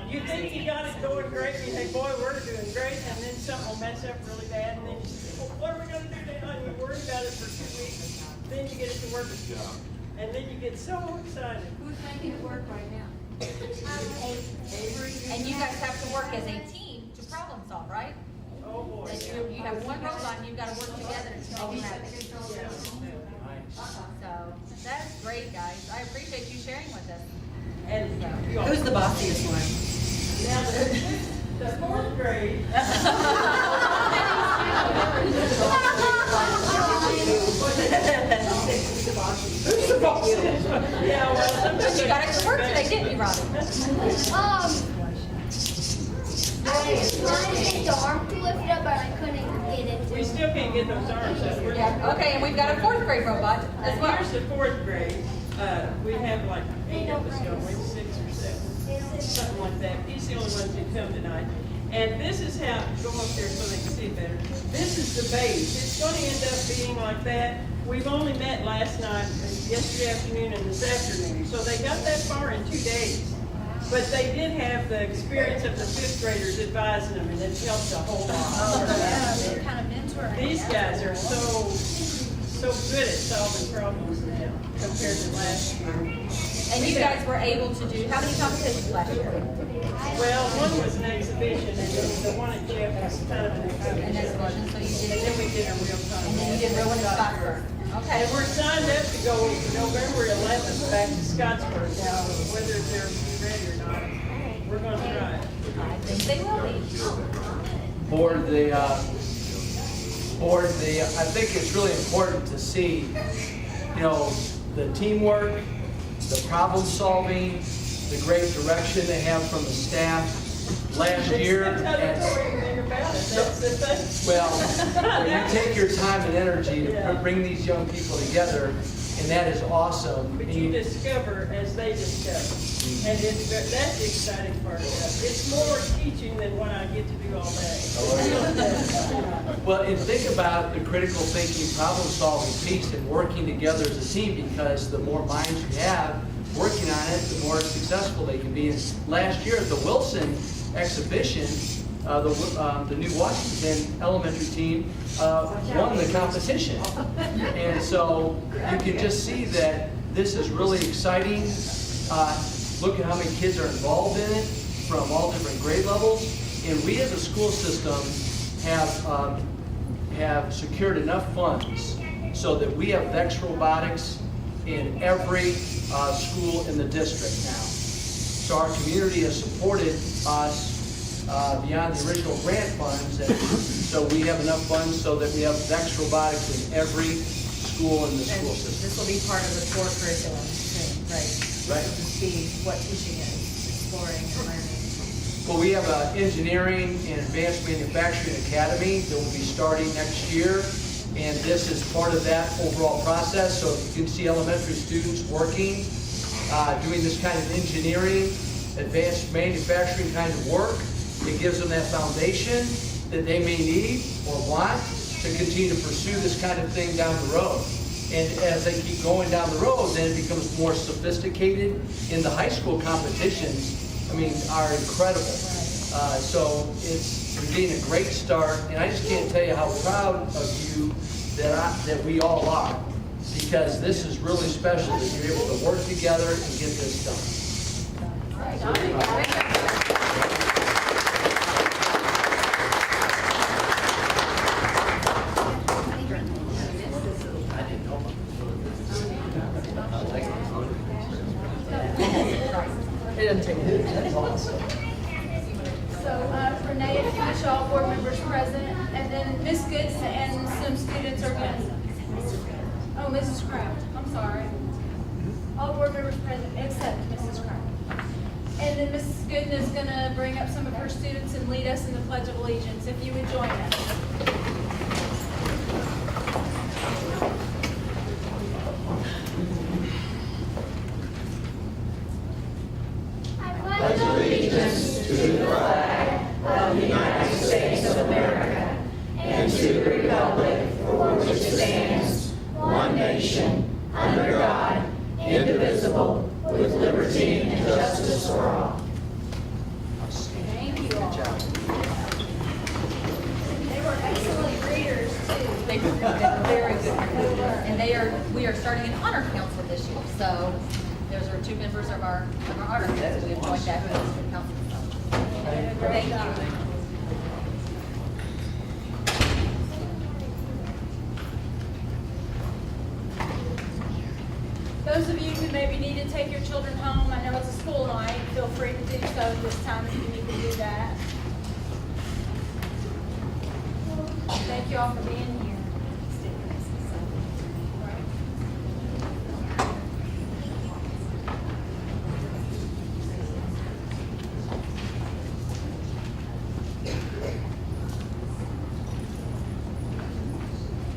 You think you got it going great, and you think, boy, we're doing great, and then something will mess up really bad, and then you say, well, what are we going to do now? And you worry about it for 2 weeks, then you get it to work again. And then you get so excited. Who's making it work right now? And you guys have to work as a team to problem solve, right? Oh, boy. That you have one robot and you've got to work together to make it happen. So that's great, guys. I appreciate you sharing with us. And Who's the bossiest one? now the 4th grade. Who's the boss? Yeah, well, sometimes You got it to work today, didn't you, Robin? I was trying to get the arm to lift it up, but I couldn't get it. we still can't get those arms up. Yeah. Okay, and we've got a 4th grade robot as well. Here's the 4th grade. We have like 8 of us going, maybe 6 or 7, something like that. These are the only ones who come tonight. And this is how, go up there so they can see it better. This is the base. It's going to end up being like that. We've only met last night, yesterday afternoon, and this afternoon. So they got that far in 2 days. But they did have the experience of the 5th graders advising them, and it helped a whole lot. They're kind of mentoring. These guys are so good at solving problems now compared to last year. And you guys were able to do, how many competitions last year? Well, one was an exhibition, and then the one at Jeff was kind of an An exhibition. exhibition, so you And did, then we did a real time. and then you did real one in Scottsburg. Okay. And we're signed up to go November 11th back to Scottsburg. Now, whether they're ready or not, we're going to try it. I think they will be. I think it's really important to see, the teamwork, the problem solving, the great direction they have from the staff. Last year, It's not and- anything about it. That's the thing. well, you take your time and energy to bring these young people together, and that is awesome. But And you discover as they discover. And that's the exciting part of it. It's more teaching than what I get to do all day. Well, and think about the critical thinking, problem solving piece and working together as a team, because the more minds you have working on it, the more successful they can be. And last year at the Wilson exhibition, the new Washington elementary team won the competition. And so you can just see that this is really exciting. Look at how many kids are involved in it from all different grade levels. And we as a school system have secured enough funds so that we have VEX robotics in every school in the district now. So our community has supported us beyond the original grant funds, and so we have enough funds so that we have VEX robotics in every school in the school system. This will be part of the core curriculum, too, right? Right. This will be what teaching is, exploring and learning. Well, we have an engineering and advanced manufacturing academy that will be starting next year, and this is part of that overall process. So if you can see elementary students working, doing this kind of engineering, advanced manufacturing kind of work, it gives them that foundation that they may need or want to continue to pursue this kind of thing down the road. And as they keep going down the road, then it becomes more sophisticated. In the high school competitions, are incredible. So you're getting a great start, and I just can't tell you how proud of you that we all are, because this is really special that you're able to work together and get this done. It doesn't take long. That's awesome. So Renee and Keisha, all board members present, and then Miss Goods and some students are going to. Oh, Mrs. Kraft, I'm sorry. All board members present except Mrs. Kraft. And then Mrs. Gooden is going to bring up some of her students and lead us in the Pledge of Allegiance, if you would join us. Pledge allegiance to the flag of the United States of America and to the republic for which it stands, one nation, under God, indivisible, with liberty and justice for all. They were very good. And we are starting an honor council this year. So those are 2 members of our honor council. We have joined that with the student council. Thank you. Those of you who maybe need to take your children home, I know it's a school night, feel free to do so at this time if you need to do that. Thank you all for being here.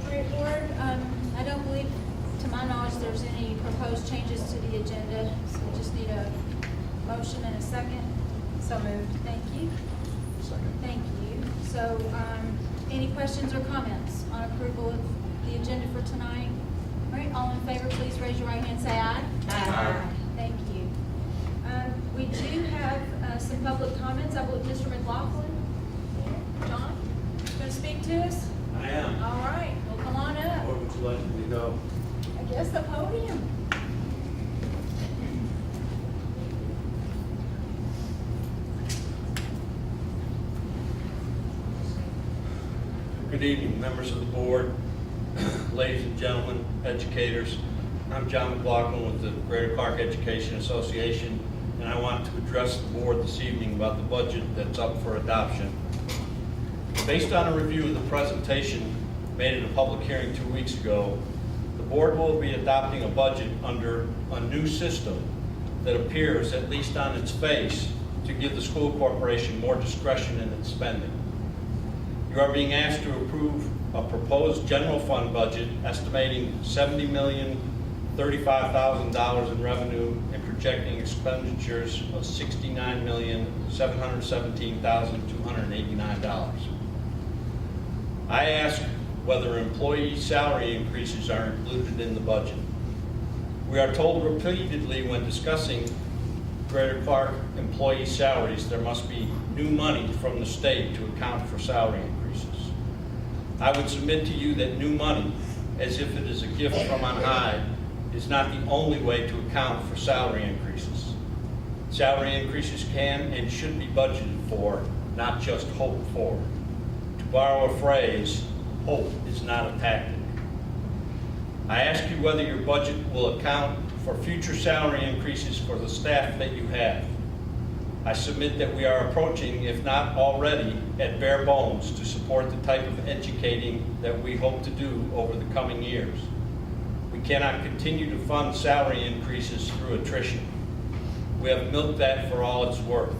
All right, Board, I don't believe, to my knowledge, there's any proposed changes to the agenda, so we just need a motion and a second. So moved. Thank you. Second. Thank you. So, any questions or comments on approval of the agenda for tonight? All right, all in favor, please raise your right hand, say aye. Aye. Thank you. We do have some public comments. I believe Mr. McLaughlin. John, you going to speak to us? I am. All right, well, come on up. Where would you like me to go? I guess the podium. Good evening, members of the board, ladies and gentlemen, educators. I'm John McLaughlin with the Greater Clark Education Association, and I want to address the board this evening about the budget that's up for adoption. Based on a review of the presentation made in a public hearing 2 weeks ago, the board will be adopting a budget under a new system that appears, at least on its face, to give the school corporation more discretion in its spending. You are being asked to approve a proposed general fund budget estimating $70,035,000 in revenue and projecting expenditures of $69,717,289. I ask whether employee salary increases are included in the budget. We are told repeatedly when discussing Greater Clark employee salaries, there must be new money from the state to account for salary increases. I would submit to you that new money, as if it is a gift from on high, is not the only way to account for salary increases. Salary increases can and should be budgeted for, not just hoped for. To borrow a phrase, hope is not a tactic. I ask you whether your budget will account for future salary increases for the staff that you have. I submit that we are approaching, if not already, at bare bones to support the type of educating that we hope to do over the coming years. We cannot continue to fund salary increases through attrition. We have milked that for all it's worth.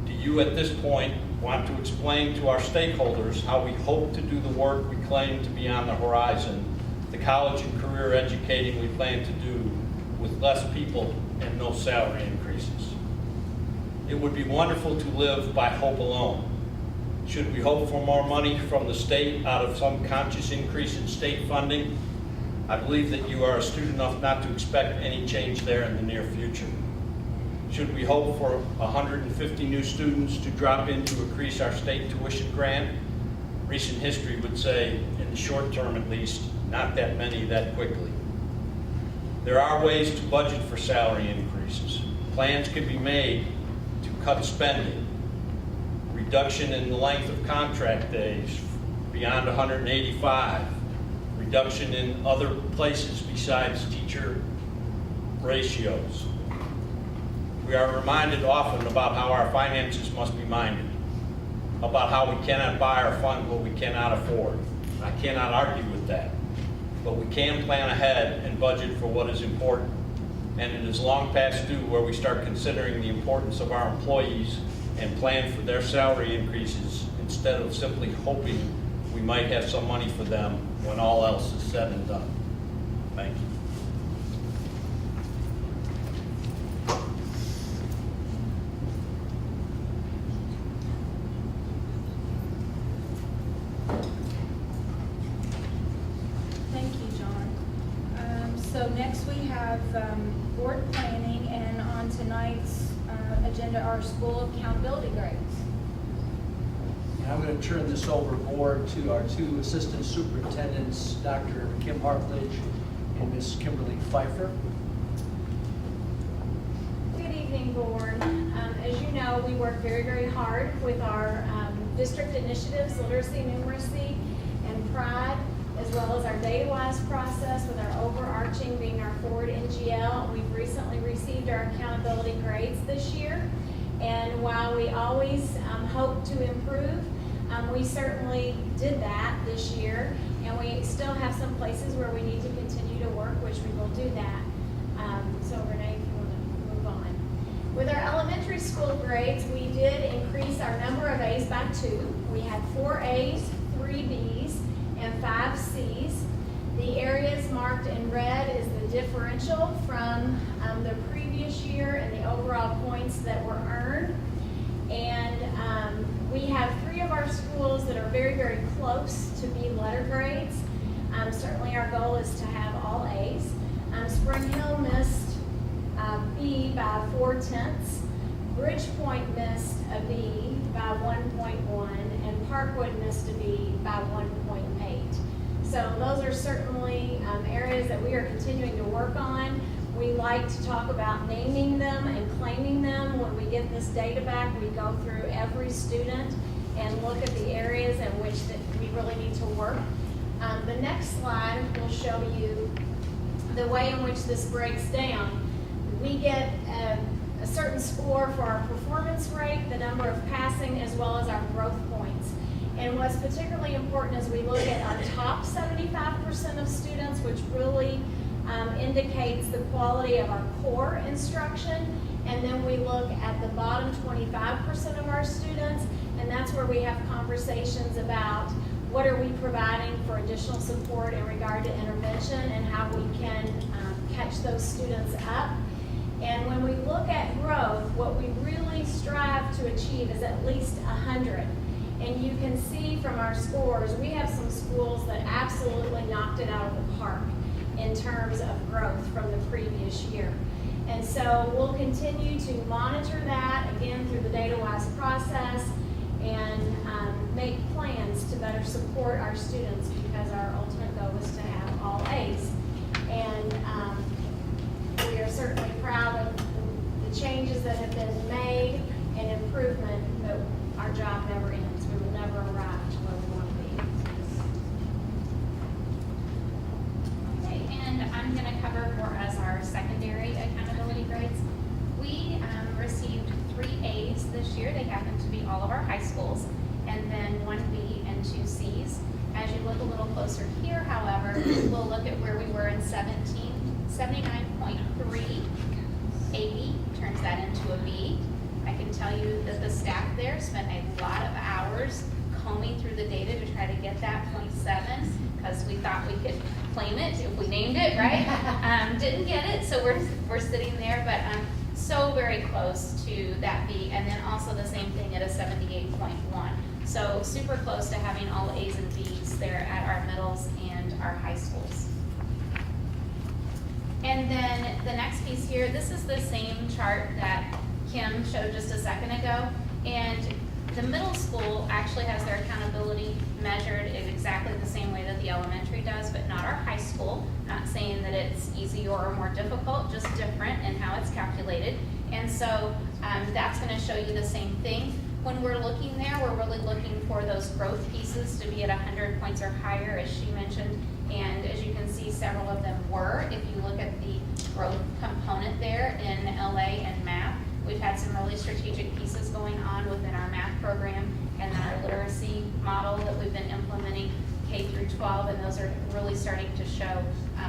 Do you at this point want to explain to our stakeholders how we hope to do the work we claim to be on the horizon, the college and career educating we plan to do with less people and no salary increases? It would be wonderful to live by hope alone. Should we hope for more money from the state out of some conscious increase in state funding? I believe that you are astute enough not to expect any change there in the near future. Should we hope for 150 new students to drop in to increase our state tuition grant? Recent history would say, in the short term at least, not that many that quickly. There are ways to budget for salary increases. Plans can be made to cut spending. Reduction in the length of contract days beyond 185. Reduction in other places besides teacher ratios. We are reminded often about how our finances must be minded, about how we cannot buy or fund what we cannot afford. I cannot argue with that, but we can plan ahead and budget for what is important. And it is long past due where we start considering the importance of our employees and plan for their salary increases instead of simply hoping we might have some money for them when all else is said and done. Thank you. Thank you, John. So next we have board planning, and on tonight's agenda are school accountability grades. And I'm going to turn this board to our two assistant superintendents, Dr. Kim Hartledge and Ms. Kimberly Pfeiffer. Good evening, board. As you know, we work very, very hard with our district initiatives, literacy, numeracy, and pride, as well as our data-wise process with our overarching being our forward NGL. We've recently received our accountability grades this year. And while we always hope to improve, we certainly did that this year. And we still have some places where we need to continue to work, which we will do that. So Renee, if you want to move on. With our elementary school grades, we did increase our number of A's by 2. We had 4 A's, 3 B's, and 5 C's. The areas marked in red is the differential from the previous year and the overall points that were earned. And we have 3 of our schools that are very, very close to B letter grades. Certainly our goal is to have all A's. Spring Hill missed B by 4/10. Bridgepoint missed a B by 1.1, and Parkwood missed a B by 1.8. So those are certainly areas that we are continuing to work on. We like to talk about naming them and claiming them. When we get this data back, we go through every student and look at the areas in which that we really need to work. The next slide will show you the way in which this breaks down. We get a certain score for our performance rate, the number of passing, as well as our growth points. And what's particularly important is we look at our top 75% of students, which really indicates the quality of our core instruction. And then we look at the bottom 25% of our students, and that's where we have conversations about what are we providing for additional support in regard to intervention and how we can catch those students up. And when we look at growth, what we really strive to achieve is at least 100. And you can see from our scores, we have some schools that absolutely knocked it out of the park in terms of growth from the previous year. And so we'll continue to monitor that, again, through the data-wise process and make plans to better support our students, because our ultimate goal is to have all A's. And we are certainly proud of the changes that have been made and improvement, but our job never ends. We will never arrive to where we want to be. Okay, and I'm going to cover for us our secondary accountability grades. We received 3 A's this year. They happen to be all of our high schools, and then 1 B and 2 C's. As you look a little closer here, however, we'll look at where we were in 79.3. 80 turns that into a B. I can tell you that the staff there spent a lot of hours combing through the data to try to get that 0.7, because we thought we could claim it if we named it, right? Didn't get it, so we're sitting there, but so very close to that B, and then also the same thing at a 78.1. So super close to having all A's and B's there at our middles and our high schools. And then the next piece here, this is the same chart that Kim showed just a second ago. And the middle school actually has their accountability measured in exactly the same way that the elementary does, but not our high school. Not saying that it's easier or more difficult, just different in how it's calculated. And so that's going to show you the same thing. When we're looking there, we're really looking for those growth pieces to be at 100 points or higher, as she mentioned. And as you can see, several of them were. If you look at the growth component there in LA and math, we've had some really strategic pieces going on within our math program and our literacy model that we've been implementing K through 12, and those are really starting to show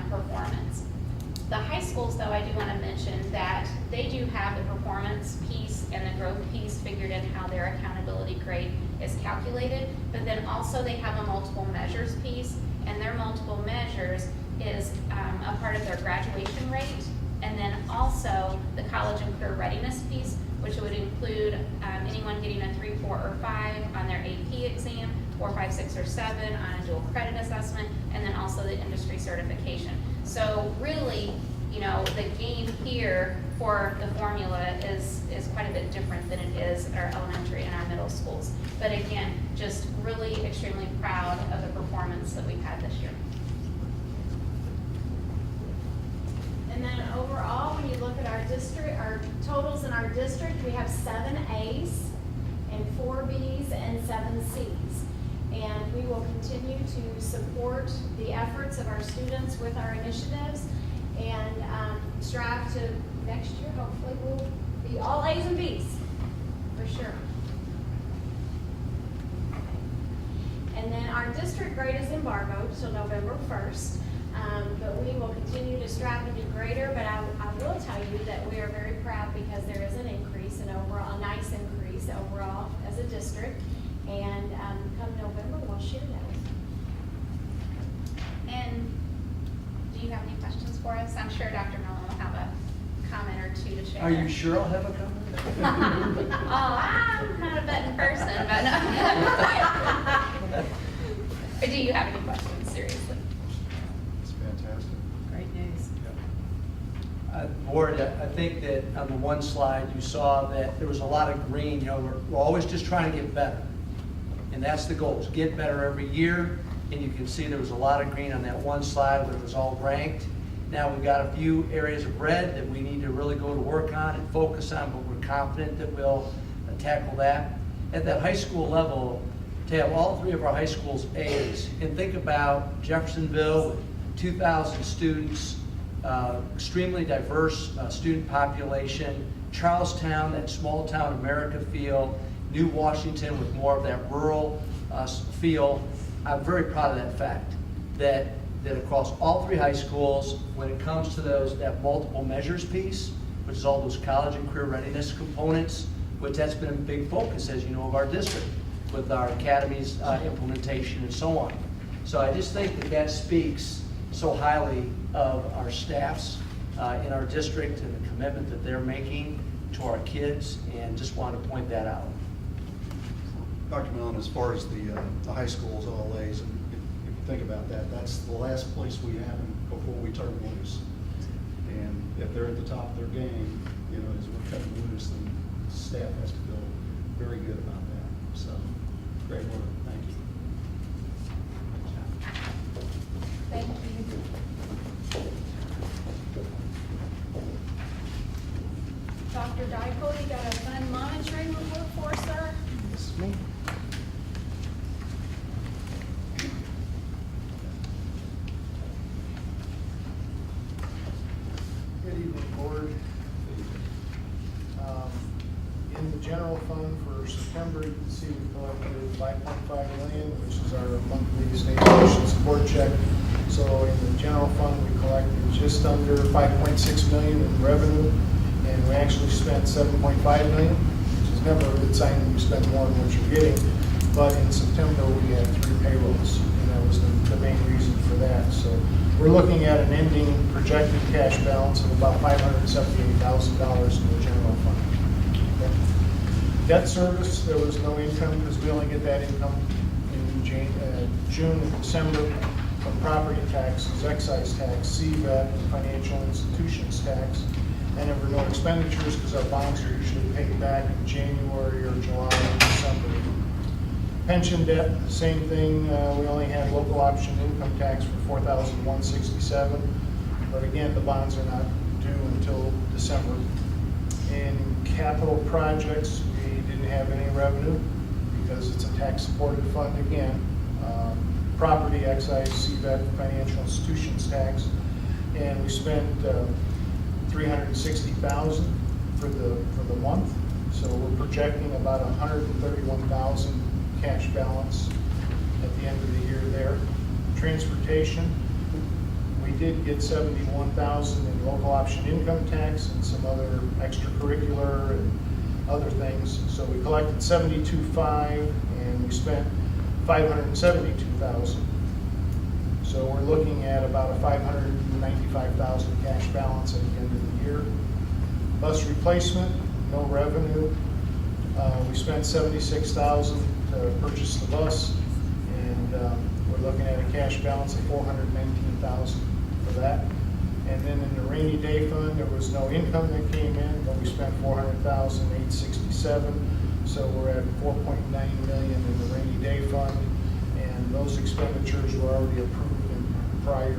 performance. The high schools, though, I do want to mention that they do have the performance piece and the growth piece figured in how their accountability grade is calculated, but then also they have a multiple measures piece, and their multiple measures is a part of their graduation rate, and then also the college and career readiness piece, which would include anyone getting a 3, 4, or 5 on their AP exam, 4, 5, 6, or 7 on a dual credit assessment, and then also the industry certification. So really, you know, the game here for the formula is quite a bit different than it is at our elementary and our middle schools. But again, just really extremely proud of the performance that we've had this year. And then overall, when you look at our district, our totals in our district, we have 7 A's and 4 B's and 7 C's. And we will continue to support the efforts of our students with our initiatives and strive to next year, hopefully we'll be all A's and B's, for sure. And then our district grade is embargoed till November 1st. But we will continue to strive to do greater, but I will tell you that we are very proud because there is an increase in overall, a nice increase overall as a district. And come November, we'll share that with you. And do you have any questions for us? I'm sure Dr. Mellon will have a comment or two to share. Are you sure I'll have a comment? Oh, I'm not a betting person, but no. Or do you have any questions, seriously? It's fantastic. Great news. Board, I think that on the one slide, you saw that there was a lot of green. You know, we're always just trying to get better. And that's the goal, is get better every year. And you can see there was a lot of green on that one slide where it was all ranked. Now we've got a few areas of red that we need to really go to work on and focus on, but we're confident that we'll tackle that. At that high school level, to have all 3 of our high schools A's, and think about Jeffersonville with 2,000 students, extremely diverse student population, Charlestown, that small town America feel, New Washington with more of that rural feel. I'm very proud of that fact, that across all 3 high schools, when it comes to that multiple measures piece, which is all those college and career readiness components, which that's been a big focus, as you know, of our district, with our academies implementation and so on. So I just think that speaks so highly of our staffs in our district and the commitment that they're making to our kids, and just wanted to point that out. Dr. Mellon, as far as the high schools, all A's, and if you think about that, that's the last place we have them before we turn loose. And if they're at the top of their game, you know, as we're cutting loose, then staff has to feel very good about that. So, great work. Thank you. Thank you. Dr. Dykle, you got a fund monitoring report for us, sir? This is me. Good evening, Board. In the general fund for September, you can see we collected $5.5 million, which is our monthly state tuition support check. So in the general fund, we collected just under $5.6 million in revenue, and we actually spent $7.5 million, which is never a good sign when you spend more than what you're getting. But in September, we had 3 payrolls, and that was the main reason for that. So we're looking at an ending projected cash balance of about $578,000 in the general fund. Okay. Debt service, there was no income because we only get that income in June and December from property taxes, excise tax, CVET, and financial institutions tax. And there were no expenditures because our bonds are usually paid back in January or July or December. Pension debt, same thing. We only had local option income tax for $4,167, but again, the bonds are not due until December. In capital projects, we didn't have any revenue because it's a tax-supported fund again. Property, excise, CVET, financial institutions tax, and we spent $360,000 for the month. So we're projecting about $131,000 cash balance at the end of the year there. Transportation, we did get $71,000 in local option income tax and some other extracurricular and other things. So we collected $72,500 and we spent $572,000. So we're looking at about a $595,000 cash balance at the end of the year. Bus replacement, no revenue. We spent $76,000 to purchase the bus, and we're looking at a cash balance of $419,000 for that. And then in the rainy day fund, there was no income that came in, but we spent $400,867. So we're at $4.9 million in the rainy day fund. And those expenditures were already approved in prior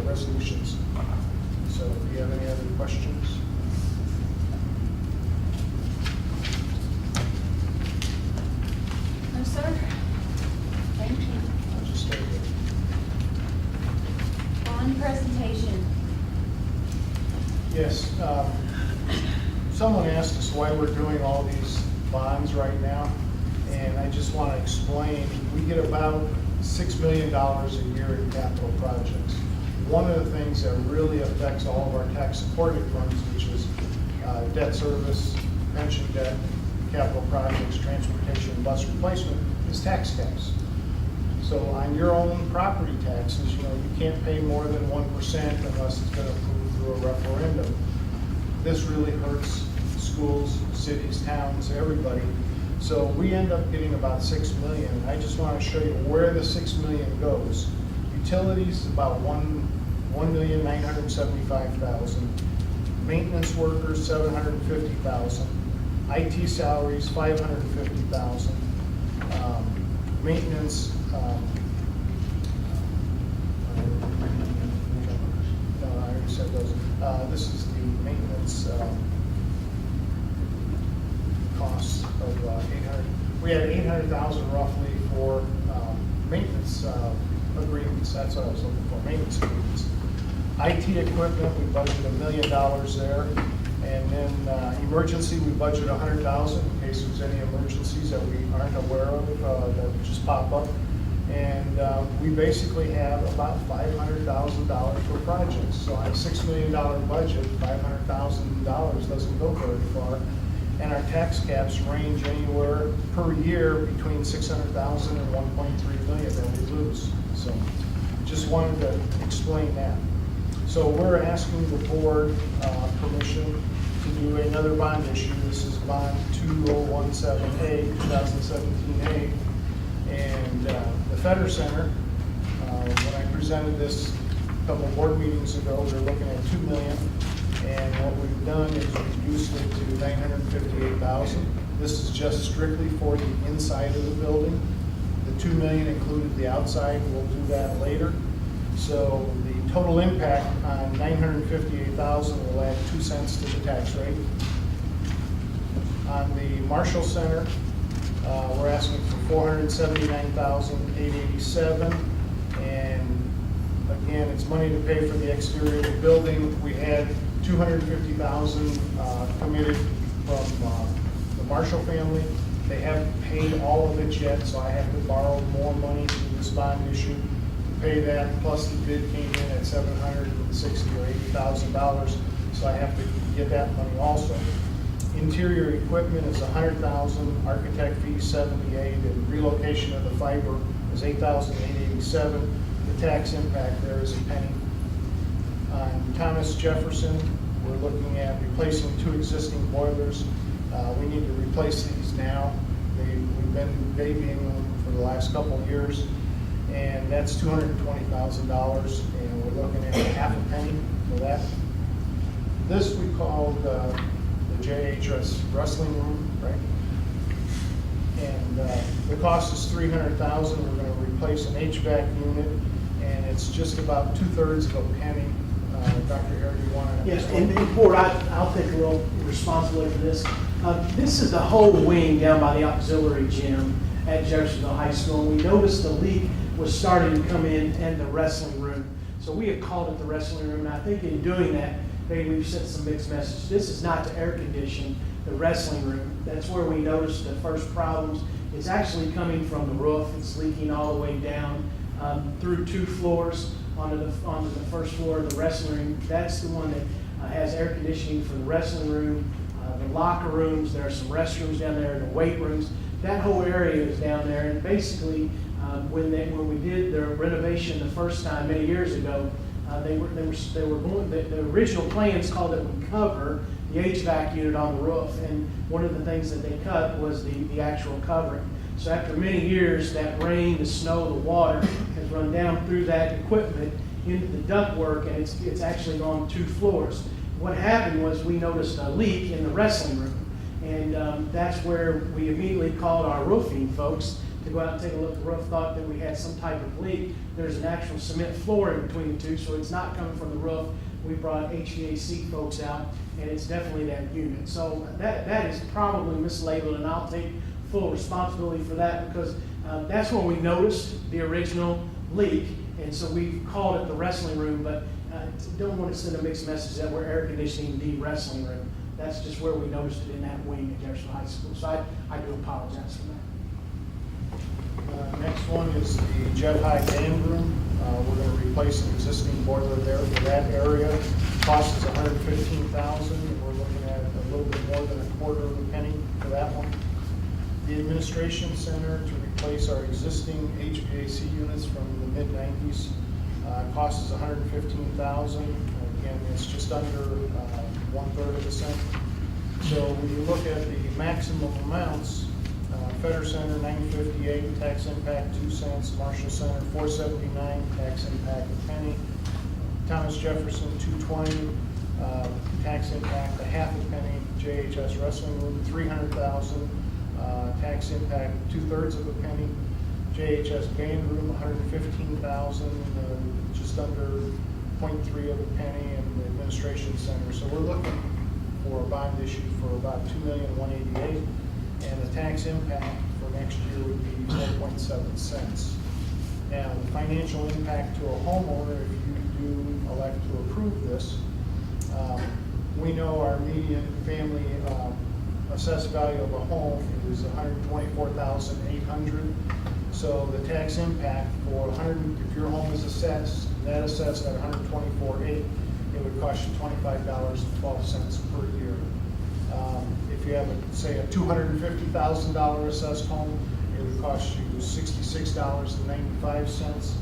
resolutions. So do you have any other questions? No, sir. Thank you. I'll just stay here. Bond presentation. Yes, someone asked us why we're doing all these bonds right now, and I just want to explain, we get about $6 million a year in capital projects. One of the things that really affects all of our tax-supported funds, which is debt service, pension debt, capital projects, transportation, and bus replacement, is tax caps. So on your own property taxes, you can't pay more than 1% unless it's been approved through a referendum. This really hurts schools, cities, towns, everybody. So we end up getting about $6 million. I just want to show you where the $6 million goes. Utilities, about $1,975,000. Maintenance workers, $750,000. IT salaries, $550,000. Maintenance, no, I already said those. This is the maintenance costs of 800. We had 800,000 roughly for maintenance agreements. That's what I was looking for, maintenance agreements. IT equipment, we budgeted $1 million there. And then emergency, we budget $100,000 in case there's any emergencies that we aren't aware of that just pop up. And we basically have about $500,000 for projects. So on a $6 million budget, $500,000 doesn't go very far. And our tax caps range anywhere per year between $600,000 and $1.3 million that we lose. So just wanted to explain that. So we're asking the board permission to do another bond issue. This is bond 2017A, 2017A. And the Feder Center, when I presented this a couple board meetings ago, we were looking at $2 million. And what we've done is reduced it to $958,000. This is just strictly for the inside of the building. The $2 million included the outside. We'll do that later. So the total impact on $958,000 will add 2 cents to the tax rate. On the Marshall Center, we're asking for $479,887, and again, it's money to pay for the exterior of the building. We had $250,000 committed from the Marshall family. They haven't paid all of it yet, so I have to borrow more money through this bond issue to pay that. Plus, the bid came in at $760,000 or $80,000, so I have to get that money also. Interior equipment is $100,000, architect fees $78,000, and relocation of the fiber is $8,887. The tax impact there is a penny. On Thomas Jefferson, we're looking at replacing 2 existing boilers. We need to replace these now. We've been babying them for the last couple of years, and that's $220,000, and we're looking at half a penny for that. This we called the JHS wrestling room, right? And the cost is $300,000. We're going to replace an HVAC unit, and it's just about 2/3 of a penny. Dr. Harry, do you want to? Yes, and board, I'll take a little responsibility for this. This is the whole wing down by the auxiliary gym at Jeffersonville High School. And we noticed the leak was starting to come in the wrestling room. So we have called it the wrestling room, and I think in doing that, maybe we've sent some mixed messages. This is not to air condition the wrestling room. That's where we noticed the first problems. It's actually coming from the roof. It's leaking all the way down through 2 floors onto the first floor of the wrestling room. That's the one that has air conditioning for the wrestling room, the locker rooms. There are some restrooms down there, the weight rooms. That whole area is down there. And basically, when we did the renovation the first time many years ago, the original plans called it would cover the HVAC unit on the roof, and one of the things that they cut was the actual covering. So after many years, that rain, the snow, the water has run down through that equipment, into the ductwork, and it's actually on 2 floors. What happened was we noticed a leak in the wrestling room, and that's where we immediately called our roofing folks to go out and take a look at the roof, thought that we had some type of leak. There's an actual cement floor in between the two, so it's not coming from the roof. We brought HVAC folks out, and it's definitely that unit. So that is probably mislabeled, and I'll take full responsibility for that, because that's when we noticed the original leak, and so we called it the wrestling room, but don't want to send a mixed message that we're air conditioning the wrestling room. That's just where we noticed it in that wing at Jefferson High School. So I do apologize for that. Next one is the Jet High band room. We're going to replace an existing boiler there for that area. Cost is $115,000, and we're looking at a little bit more than a quarter of a penny for that one. The administration center to replace our existing HVAC units from the mid-90s. Cost is $115,000. Again, it's just under 1/3 of a cent. So when you look at the maximum amounts, Feder Center, $958, tax impact 2 cents. Marshall Center, $479, tax impact a penny. Thomas Jefferson, $220, tax impact a half a penny. JHS Wrestling Room, $300,000, tax impact 2/3 of a penny. JHS Band Room, $115,000, just under 0.3 of a penny, and the Administration Center. So we're looking for a bond issue for about $2,188,000. And the tax impact for next year would be 4.7 cents. Now, the financial impact to a homeowner, if you do elect to approve this, we know our median family assessed value of a home is $124,800. So the tax impact for if your home is assessed, net assessed at $124,800, it would cost you $25.12 per year. If you have, say, a $250,000 assessed home, it would cost you $66.95.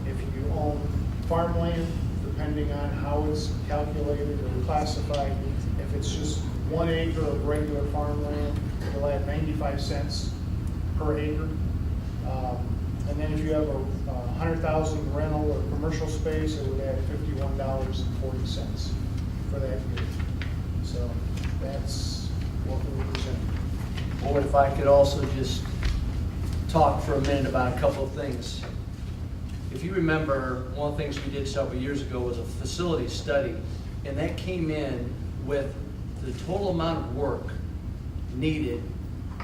If you own farmland, depending on how it's calculated or classified, if it's just 1 acre of regular farmland, it'll add 95 cents per acre. And then if you have a 100,000 rental or commercial space, it would add $51.40 for that year. So that's what we present. Or if I could also just talk for a minute about a couple of things. If you remember, one of the things we did several years ago was a facility study, and that came in with the total amount of work needed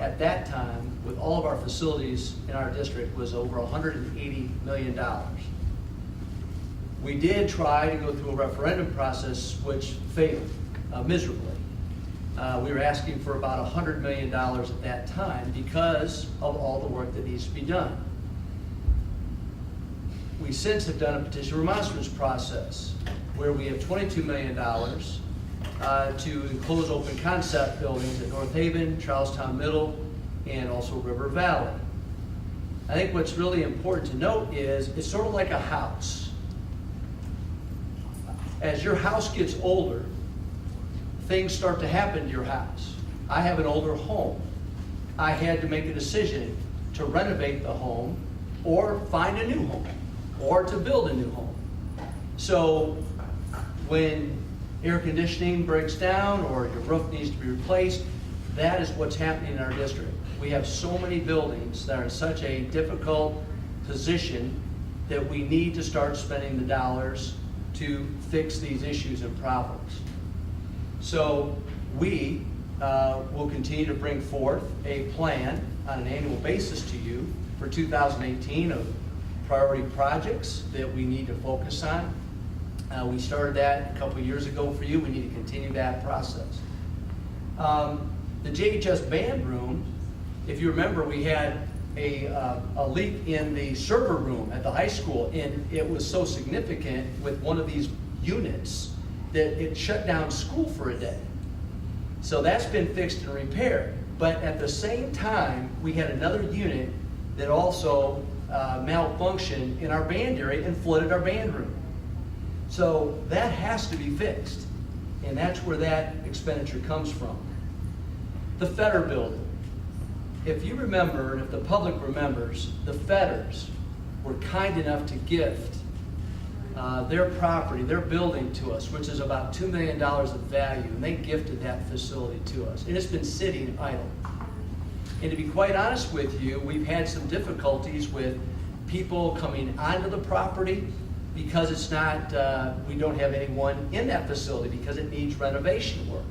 at that time with all of our facilities in our district was over $180 million. We did try to go through a referendum process which failed miserably. We were asking for about $100 million at that time because of all the work that needs to be done. We since have done a petition remonstrance process where we have $22 million to enclose open concept buildings at North Haven, Charlestown Middle, and also River Valley. I think what's really important to note is it's sort of like a house. As your house gets older, things start to happen to your house. I have an older home. I had to make a decision to renovate the home or find a new home or to build a new home. So when air conditioning breaks down or your roof needs to be replaced, that is what's happening in our district. We have so many buildings that are in such a difficult position that we need to start spending the dollars to fix these issues and problems. So we will continue to bring forth a plan on an annual basis to you for 2018 of priority projects that we need to focus on. We started that a couple of years ago for you. We need to continue that process. The JHS band room, if you remember, we had a leak in the server room at the high school, and it was so significant with one of these units that it shut down school for a day. So that's been fixed and repaired. But at the same time, we had another unit that also malfunctioned in our band area and flooded our band room. So that has to be fixed, and that's where that expenditure comes from. The Feder building. If you remember, and if the public remembers, the Feders were kind enough to gift their property, their building to us, which is about $2 million of value, and they gifted that facility to us. And it's been sitting idle. And to be quite honest with you, we've had some difficulties with people coming onto the property because it's not, we don't have anyone in that facility because it needs renovation work.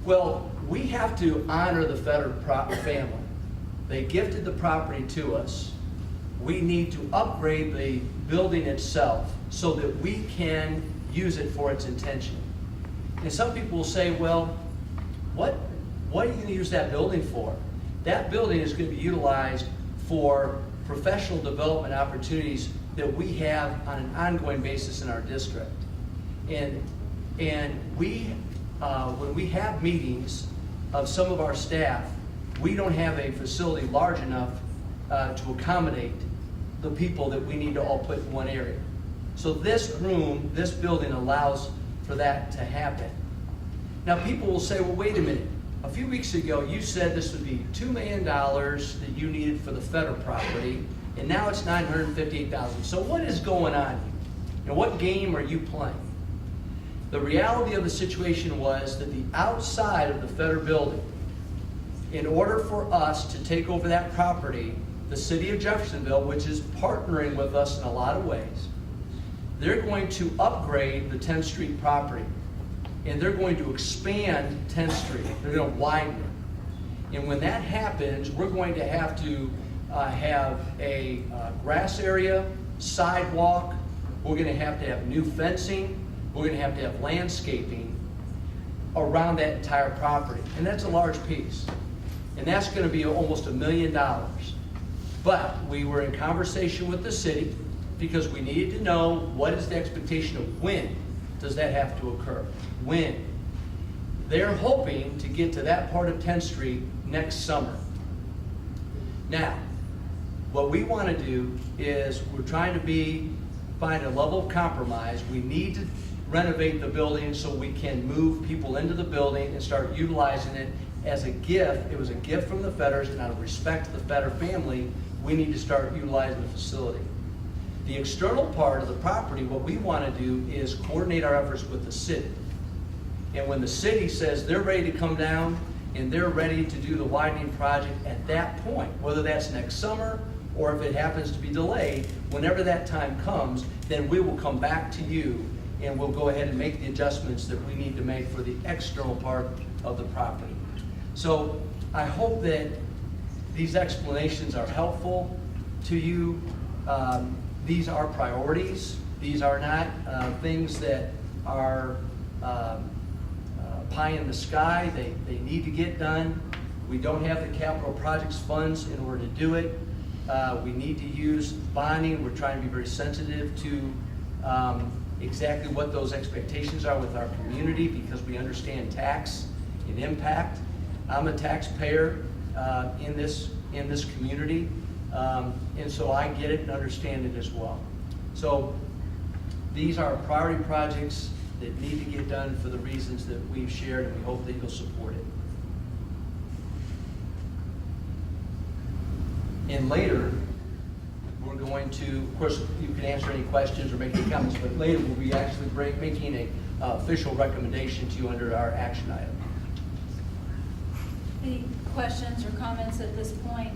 Well, we have to honor the Feder family. They gifted the property to us. We need to upgrade the building itself so that we can use it for its intention. And some people will say, well, what are you going to use that building for? That building is going to be utilized for professional development opportunities that we have on an ongoing basis in our district. And we, when we have meetings of some of our staff, we don't have a facility large enough to accommodate the people that we need to all put in one area. So this room, this building allows for that to happen. Now people will say, well, wait a minute. A few weeks ago, you said this would be $2 million that you needed for the federal property, and now it's $958,000. So what is going on here? And what game are you playing? The reality of the situation was that the outside of the federal building, in order for us to take over that property, the city of Jeffersonville, which is partnering with us in a lot of ways, they're going to upgrade the 10th Street property. And they're going to expand 10th Street. They're going to widen it. And when that happens, we're going to have to have a grass area, sidewalk. We're going to have new fencing. We're going to have landscaping around that entire property. And that's a large piece. And that's going to be almost $1 million. But we were in conversation with the city because we needed to know what is the expectation of when does that have to occur. When? They're hoping to get to that part of 10th Street next summer. Now, what we want to do is we're trying to find a level of compromise. We need to renovate the building so we can move people into the building and start utilizing it as a gift. It was a gift from the Fedders, and out of respect to the Fedder family, we need to start utilizing the facility. The external part of the property, what we want to do is coordinate our efforts with the city. And when the city says they're ready to come down and they're ready to do the widening project at that point, whether that's next summer or if it happens to be delayed, whenever that time comes, then we will come back to you and we'll go ahead and make the adjustments that we need to make for the external part of the property. So I hope that these explanations are helpful to you. These are priorities. These are not things that are pie in the sky. They need to get done. We don't have the capital projects funds in order to do it. We need to use bonding. We're trying to be very sensitive to exactly what those expectations are with our community because we understand tax and impact. I'm a taxpayer in this community. And so I get it and understand it as well. So these are priority projects that need to get done for the reasons that we've shared, and we hope that you'll support it. And later, we're going to, of course, you can answer any questions or make any comments, but later we'll be actually making an official recommendation to you under our action item. Any questions or comments at this point?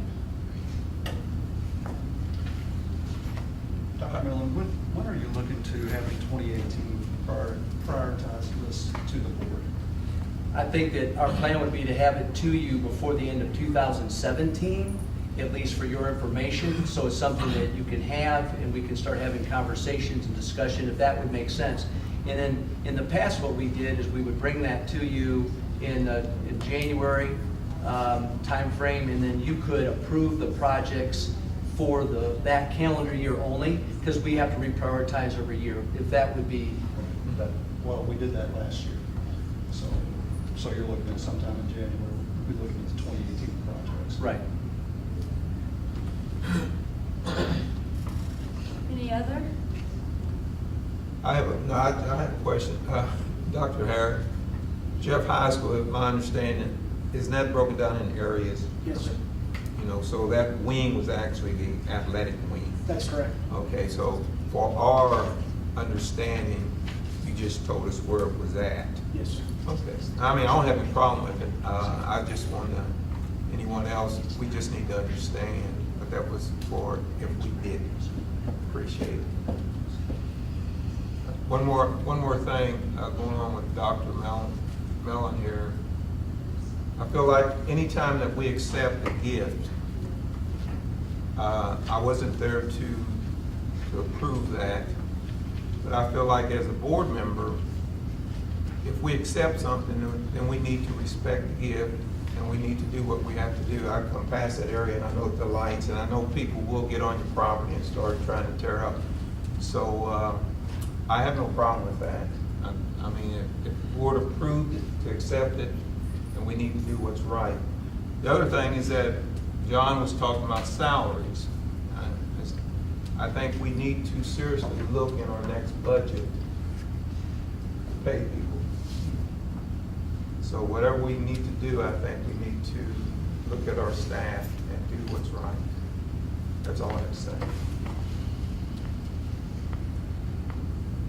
Dr. Millen, when are you looking to have the 2018 prioritized list to the board? I think that our plan would be to have it to you before the end of 2017, at least for your information, so it's something that you can have and we can start having conversations and discussion if that would make sense. And then in the past what we did is we would bring that to you in January time frame, and then you could approve the projects for that calendar year only, because we have to reprioritize every year, if that would be. Well, we did that last year. So you're looking at sometime in January, we'll be looking at the 2018 projects. Right. Any other? I have a question. Dr. Harris, Jeff High School, my understanding, isn't that broken down in areas? Yes, sir. You know, so that wing was actually the athletic wing. That's correct. Okay, so for our understanding, you just told us where it was at. Yes, sir. Okay. I mean, I don't have any problem with it. I just want to, anyone else, we just need to understand what that was for if we didn't. Appreciate it. One more thing going on with Dr. Mellon here. I feel like anytime that we accept a gift, I wasn't there to approve that, but I feel like as a board member, if we accept something, then we need to respect the gift and we need to do what we have to do. I come past that area and I know the lights, and I know people will get on your property and start trying to tear up. So I have no problem with that. I mean, if the board approved it, to accept it, then we need to do what's right. The other thing is that John was talking about salaries. I think we need to seriously look in our next budget to pay people. So whatever we need to do, I think we need to look at our staff and do what's right. That's all I have to say.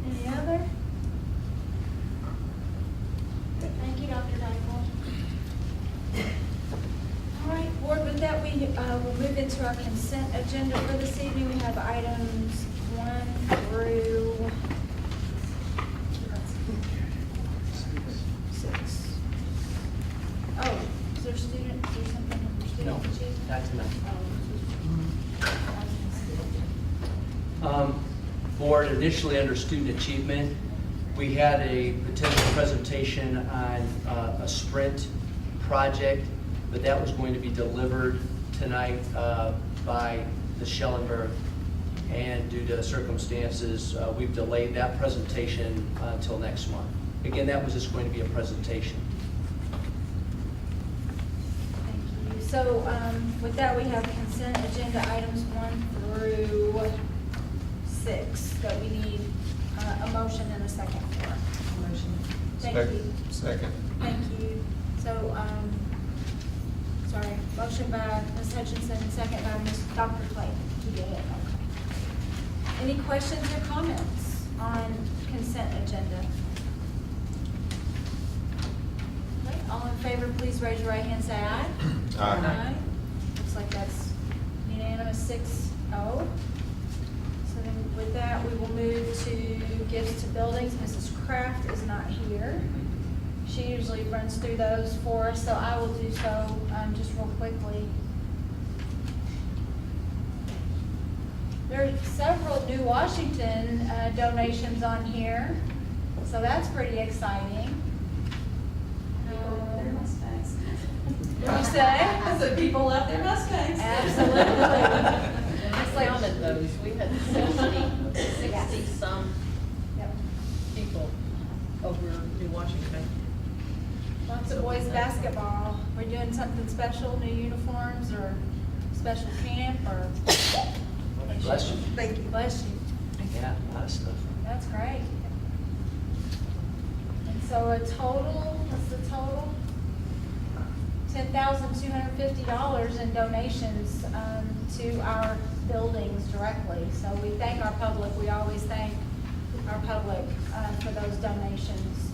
Any other? Thank you, Dr. Dykel. All right, board, with that, we will move into our consent agenda for this evening. We have items 1 through 6. Oh, is there student, is there something under student? No, achievement? not tonight. Oh. Board, initially under student achievement, we had a potential presentation on a sprint project, but that was going to be delivered tonight by the Schellenberg. And due to circumstances, we've delayed that presentation until next month. Again, that was just going to be a presentation. Thank you. So with that, we have consent agenda items 1 through 6 that we need a motion and a second for. Motion. Thank you. Second. Thank you. So, sorry, motion by Ms. Hutchinson, second by Dr. Clayton. You did it, okay. Any questions or comments on consent agenda? Okay, all in favor, please raise your right hand, say aye. Aye. Looks like that's unanimous, 6-0. So then with that, we will move to gifts to buildings. Mrs. Kraft is not here. She usually runs through those for us, so I will do so just real quickly. There are several New Washington donations on here, so that's pretty exciting. Their Mustangs. What'd you say? I said people love their Mustangs. Absolutely. It's like counted those, we had 60 some Yep. People over New Washington. Lots of boys basketball. We're doing something special, new uniforms or special camp or? Bless you. Thank you. Bless you. Yeah, a lot of stuff. That's great. And so a total, what's the total? $10,250 in donations to our buildings directly. So we thank our public. We always thank our public for those donations.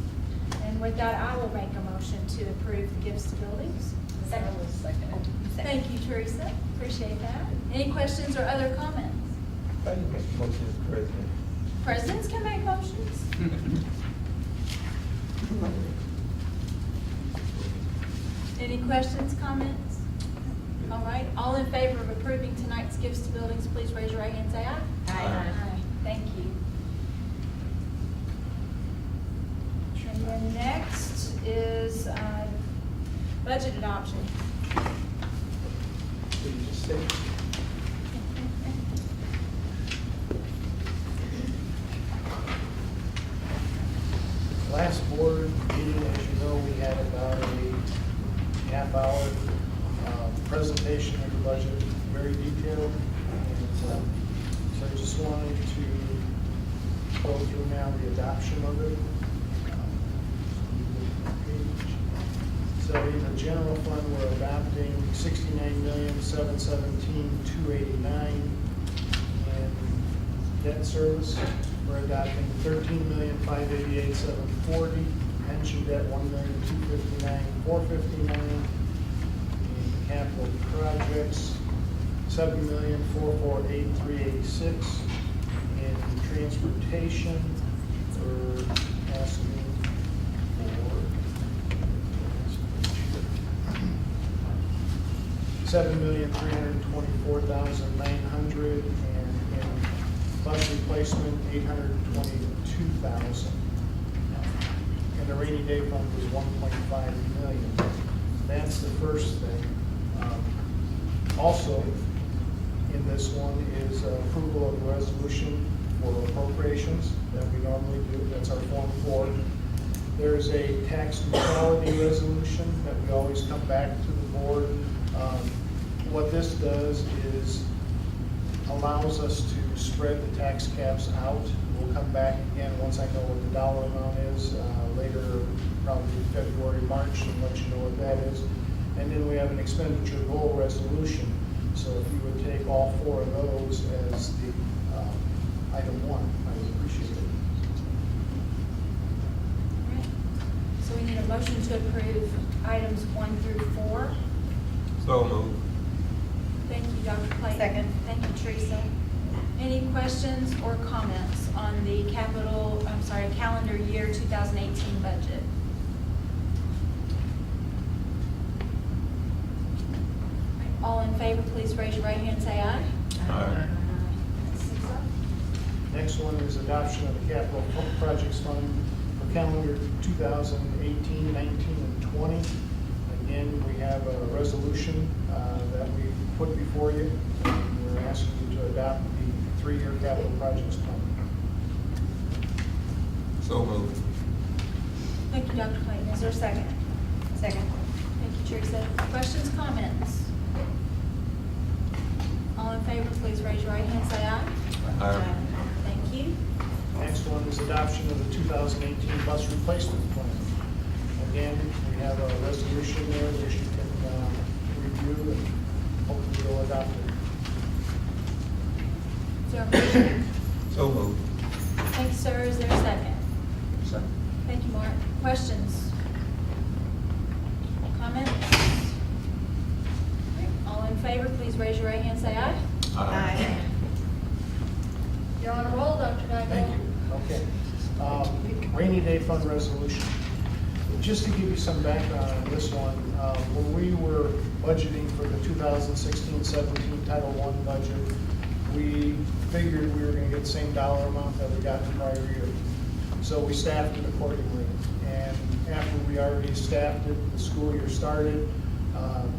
And with that, I will make a motion to approve the gifts to buildings. Second. Thank you, Teresa. Appreciate that. Any questions or other comments? How do you make a motion as president? Presidents can make motions. Any questions, comments? All right, all in favor of approving tonight's gifts to buildings, please raise your right hand and say aye. Aye. Thank you. And then next is budget adoption. Did you just say? Last board meeting, as you know, we had about a half-hour presentation of the budget, very detailed. And so I just wanted to go through now the adoption of it. So in the general fund, we're adopting $69,717,289. And Debt service, we're adopting $13,588,740. Pension debt, $1,259,459. And capital projects, $7,448,386. And transportation, we're asking for $7,324,900, and in bus replacement, $822,000. And the rainy day fund was $1.5 million. That's the first thing. Also, in this one is approval of the resolution for appropriations that we normally do. That's our Form 4. There's a tax neutrality resolution that we always come back to the board. What this does is allows us to spread the tax caps out. We'll come back again once I know what the dollar amount is, later, probably February, March, and let you know what that is. And then we have an expenditure goal resolution. So if you would take all 4 of those as the item 1, I would appreciate it. All right. So we need a motion to approve items 1 through 4. So moved. Thank you, Dr. Clayton. Second. Thank you, Teresa. Any questions or comments on the calendar year 2018 budget? All in favor, please raise your right hand and say aye. Aye. Next one is adoption of the capital projects fund for calendar 2018, 19, and 20. Again, we have a resolution that we put before you. We're asking you to adopt the 3-year capital projects fund. So moved. Thank you, Dr. Clayton. Is there a second? Second. Thank you, Teresa. Questions, comments? All in favor, please raise your right hand and say aye. Aye. Thank you. Next one is adoption of the 2018 bus replacement plan. Again, we have a resolution there which you can review and hopefully you'll adopt it. Is there a motion? So moved. Thank you, sir. Is there a second? Second. Thank you, Mark. Questions? Comments? All in favor, please raise your right hand and say aye. Aye. You're on a roll, Dr. Geigel. Thank you. Okay. Rainy day fund resolution. Just to give you some background on this one, when we were budgeting for the 2016-17 Title I budget, we figured we were going to get the same dollar amount that we got the prior year. So we staffed it accordingly. And after we already staffed it, the school year started,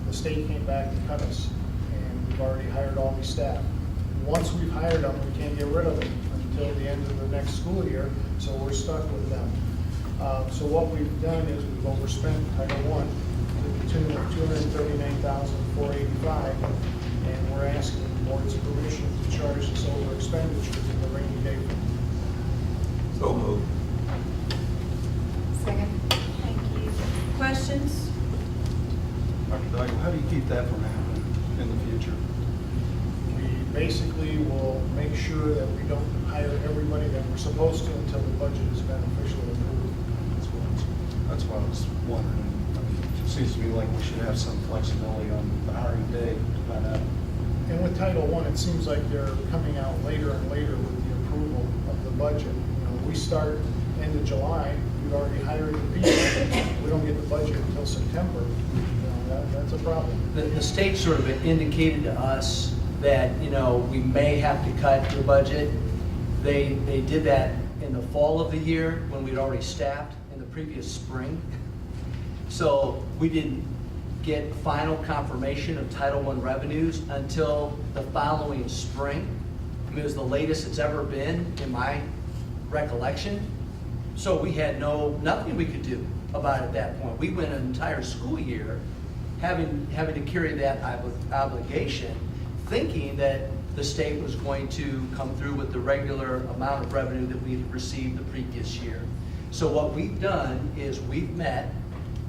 the state came back and cut us. And we've already hired all these staff. Once we've hired them, we can't get rid of them until the end of the next school year, so we're stuck with them. So what we've done is we've overspent Title I to the tune of $239,485, and we're asking the board's permission to charge this over expenditure to the rainy day fund. So moved. Second. Thank you. Questions? Dr. Geigel, how do you keep that from happening in the future? We basically will make sure that we don't hire everybody that we're supposed to until the budget has been officially approved. That's what I was wondering. I mean, it seems to me like we should have some flexibility on the hiring day to find out. And with Title I, it seems like they're coming out later and later with the approval of the budget. You know, we start end of July, we've already hired the people. We don't get the budget until September. You know, that's a problem. The state sort of indicated to us that, we may have to cut the budget. They did that in the fall of the year when we'd already staffed in the previous spring. So we didn't get final confirmation of Title I revenues until the following spring. I mean, it was the latest it's ever been in my recollection. So we had nothing we could do about it at that point. We went an entire school year having to carry that obligation, thinking that the state was going to come through with the regular amount of revenue that we had received the previous year. So what we've done is we've met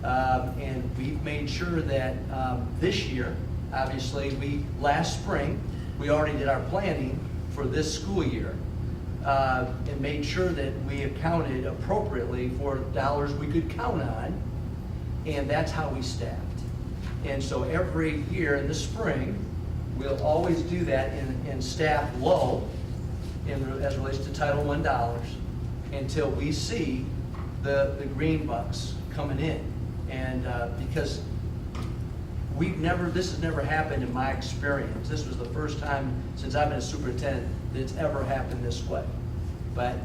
and we've made sure that this year, obviously last spring, we already did our planning for this school year. and made sure that we accounted appropriately for dollars we could count on, and that's how we staffed. And so every year in the spring, we'll always do that and staff low as it relates to Title I dollars until we see the green bucks coming in. And because this has never happened in my experience. This was the first time since I've been a superintendent that it's ever happened this way. But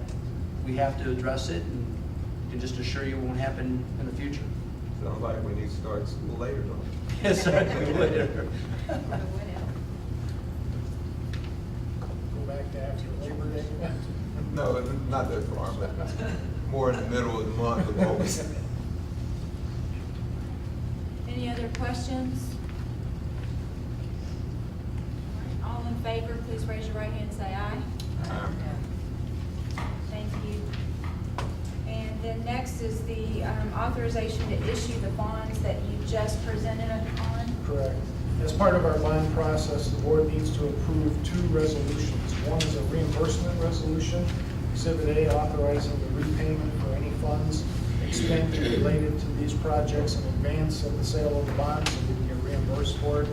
we have to address it, and can just assure you it won't happen in the future. Sounds like we need to start school later, though. Yes, certainly later. Go back to after Labor Day. No, not that far, but more in the middle of the month of August. Any other questions? All in favor, please raise your right hand and say aye. Thank you. And then next is the authorization to issue the bonds that you just presented on. Correct. As part of our bond process, the board needs to approve 2 resolutions. One is a reimbursement resolution, Exhibit A, authorizing the repayment for any funds expended related to these projects in advance of the sale of the bonds, so we can get reimbursed for it.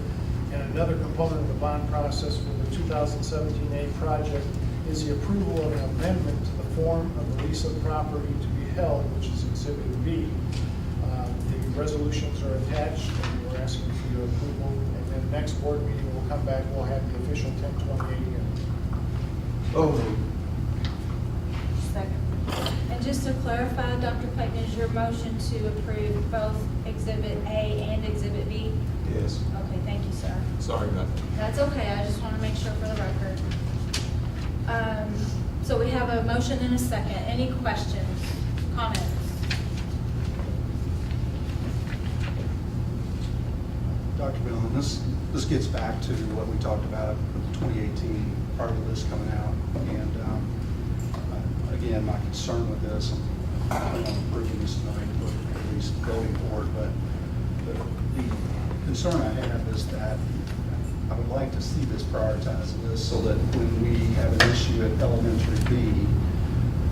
And another component of the bond process for the 2017A project is the approval of an amendment to the form of the lease of property to be held, which is Exhibit B. The resolutions are attached, and we're asking for your approval. And then next board meeting, we'll come back, we'll have the official 1028 here. Oh, Second. And just to clarify, Dr. Clayton, is your motion to approve both Exhibit A and Exhibit B? yes. Okay, thank you, sir. Sorry about that. That's okay, I just want to make sure for the record. So we have a motion and a second. Any questions, comments? Dr. Millen, this gets back to what we talked about with the 2018 part of this coming out. And again, my concern with this, I don't want to prove this tonight, but at least voting for it, but the concern I have is that I would like to see this prioritized list so that when we have an issue at elementary B,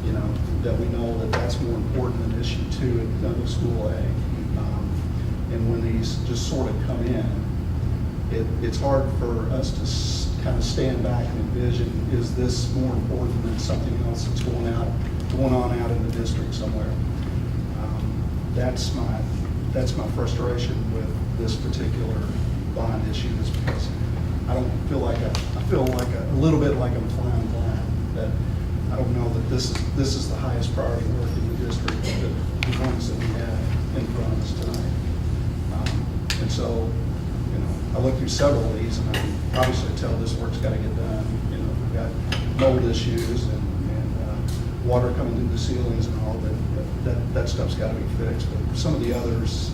you know, that we know that that's more important than issue 2 at middle school A. And when these just sort of come in, it's hard for us to kind of stand back and envision, is this more important than something else that's going on out in the district somewhere? That's my frustration with this particular bond issue, is because I feel like a little bit like I'm flying blind, that I don't know that this is the highest priority work in the district, the ones that we have in front of us tonight. And so, you know, I look through several of these, and I can obviously tell this work's got to get done. You know, we've got mold issues and water coming through the ceilings and all that stuff's got to be fixed. But some of the others,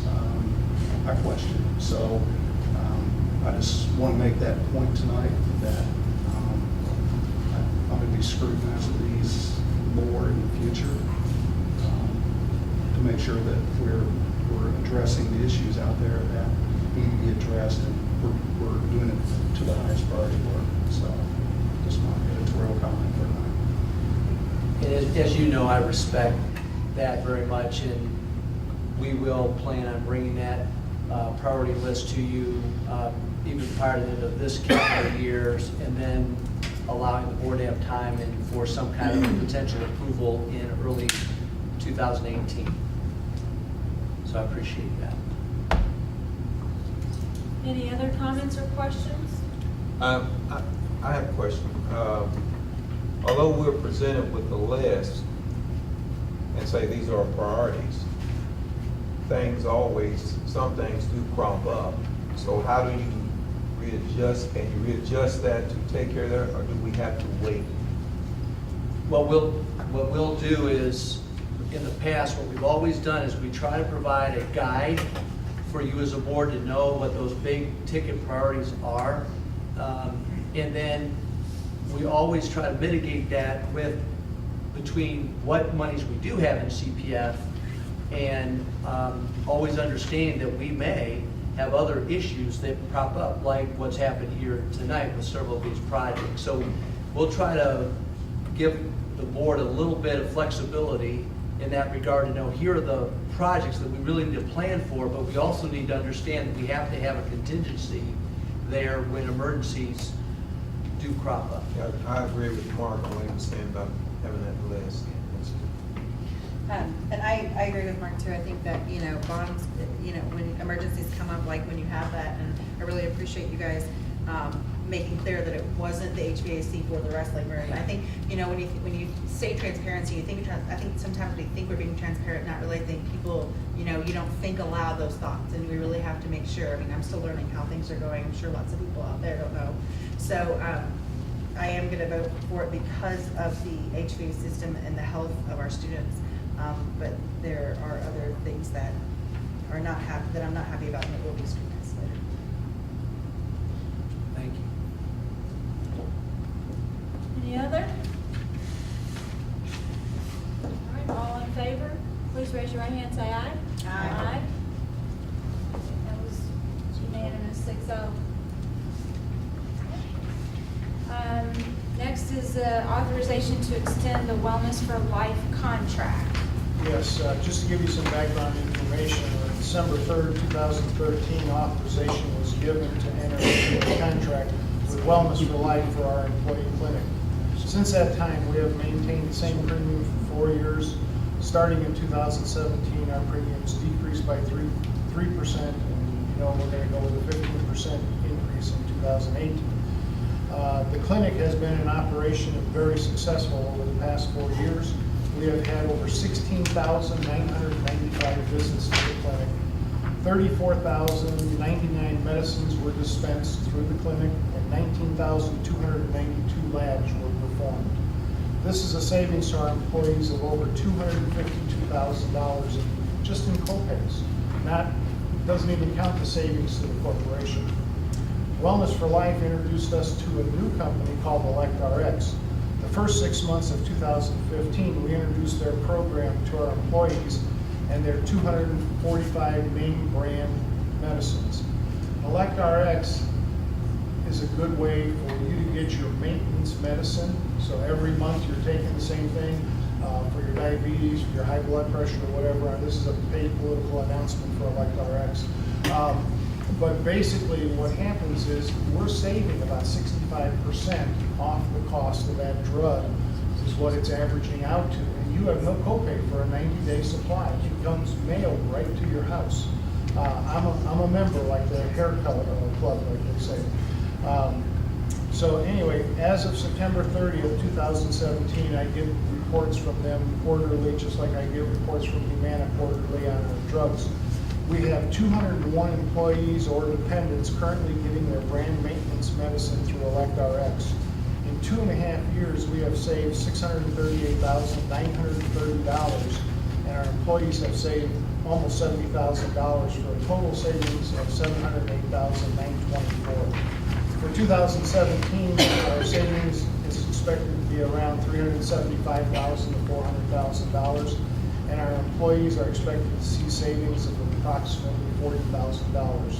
I question. So I just want to make that point tonight that I'm going to be scrutinizing these more in the future to make sure that we're addressing the issues out there that need to be addressed, and we're doing it to the highest priority work. So just my editorial comment for tonight. And as you know, I respect that very much, and we will plan on bringing that priority list to you even prior to the end of this calendar year, and then allowing the board to have time and for some kind of potential approval in early 2018. So I appreciate that. Any other comments or questions? I have a question. Although we're presented with the list and say these are our priorities, some things do crop up. So how do you readjust? Can you readjust that to take care of that, or do we have to wait? What we'll do is, in the past, what we've always done is we try to provide a guide for you as a board to know what those big ticket priorities are. And then we always try to mitigate that between what monies we do have in CPF and always understand that we may have other issues that crop up, like what's happened here tonight with several of these projects. So we'll try to give the board a little bit of flexibility in that regard to know here are the projects that we really need to plan for, but we also need to understand that we have to have a contingency there when emergencies do crop up. Yeah, I agree with Mark on what he was saying about having that list. And I agree with Mark too. I think that, bonds, when emergencies come up, like when you have that, and I really appreciate you guys making clear that it wasn't the HVAC for the wrestling room. I think, when you say transparency, I think sometimes we think we're being transparent, not really think people, you don't think aloud those thoughts, and we really have to make sure. I mean, I'm still learning how things are going. I'm sure lots of people out there don't know. So I am going to vote for it because of the HVAC system and the health of our students. But there are other things that I'm not happy about, and that will be scrutinized later. Thank you. Any other? All right, all in favor, please raise your right hand, say aye. Aye. That was unanimous, 6-0. Next is authorization to extend the Wellness for Life contract. Yes, just to give you some background information, on December 3rd, 2013, authorization was given to enter into a contract with Wellness for Life for our employee clinic. Since that time, we have maintained the same premium for 4 years. Starting in 2017, our premiums decreased by 3%, and we're going to go with a 15% increase in 2018. The clinic has been in operation and very successful over the past 4 years. We have had over 16,995 visits to the clinic. 34,099 medicines were dispensed through the clinic, and 19,292 labs were performed. This is a savings to our employees of over $252,000 just in co-pays. Doesn't even count the savings to the corporation. Wellness for Life introduced us to a new company called ElectRx. The first 6 months of 2015, we introduced their program to our employees and their 245 main brand medicines. ElectRx is a good way for you to get your maintenance medicine. So every month you're taking the same thing for your diabetes, for your high blood pressure, or whatever. This is a paid political announcement for ElectRx. But basically what happens is we're saving about 65% off the cost of that drug, is what it's averaging out to. And you have no copay for a 90-day supply. It comes mailed right to your house. I'm a member, like the hair color club, like they say. So anyway, as of September 30th, 2017, I get reports from them quarterly, just like I get reports from Humana quarterly on our drugs. We have 201 employees or dependents currently getting their brand maintenance medicine through ElectRx. In 2.5 years, we have saved $638,930, and our employees have saved almost $70,000 for a total savings of $708,924. For 2017, our savings is expected to be around $375,000 to $400,000, and our employees are expected to see savings of approximately $40,000.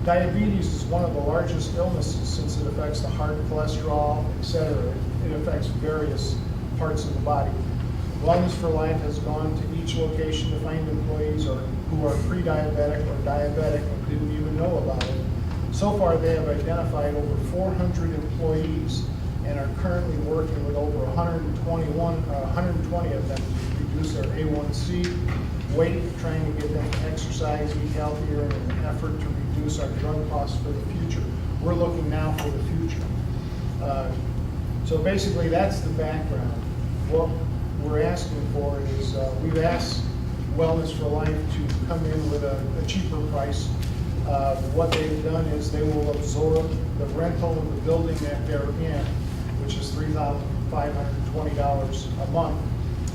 Diabetes is one of the largest illnesses since it affects the heart, cholesterol, etc. It affects various parts of the body. Wellness for Life has gone to each location to find employees who are pre-diabetic or diabetic and didn't even know about it. So far, they have identified over 400 employees and are currently working with over 120 of them to reduce their A1C, weight, trying to get them to exercise, eat healthier in an effort to reduce our drug costs for the future. We're looking now for the future. So basically, that's the background. What we're asking for is we've asked Wellness for Life to come in with a cheaper price. What they've done is they will absorb the rental of the building that they're in, which is $3,520 a month,